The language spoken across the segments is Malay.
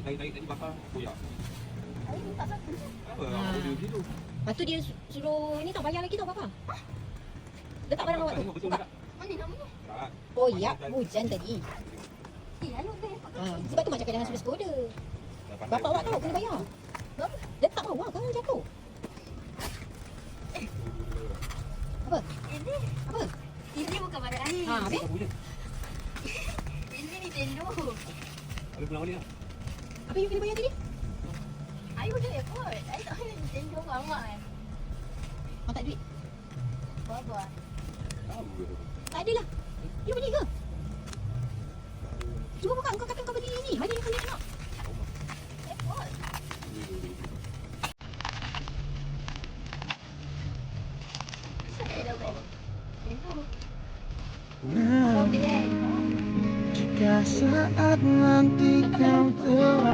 Tarik bakar. Koyak. Tak satu. Apa? Dia gitu. Lepas tu dia suruh ni tau, bayar lagi tau Papa. Letak barang awak tu. Betul tak? Mana namanya? Tak. Oh ya, hujan tadi. Ayuh deh. Sebab tu macam kadang sudah skoda. Bapa awak tahu kena bayar. Berapa? Letak bawah kan jatuh. Apa? Ini. Apa? Ini bukan barang air. Ha, habis? Ini ni tendo. Habis pulang balik lah. Apa yang kena bayar tadi? Ayuh deh kot. Ayuh tak boleh tendo kat mak kan. Awak tak duit? Berapa? Tahu ke tu? Tak ada lah. You beli ke? Cuba buka, kau kata kau beli ni. Mana yang kau nak? Kot. Jika saat nanti kau telah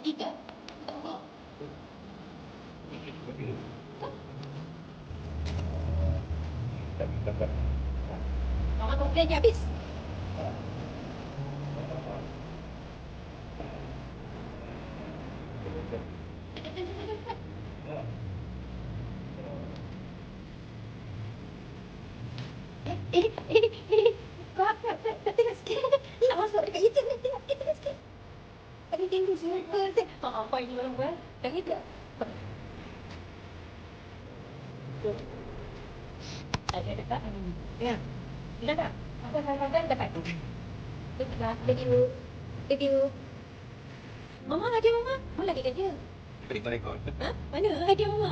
Tiga. Mama komplain dia habis. Kau apa? Tengok sikit. Tak masuk dekat YouTube ni. Tengok sikit. Ada tengok sikit. Apa ini orang buat? Tengok tak? Ada dekat. Ya. Dah tak? Apa sahaja dapat. Thank you. Mama, hadiah Mama. Mana lagi kerja? Balik rekod. Ha? Mana hadiah Mama?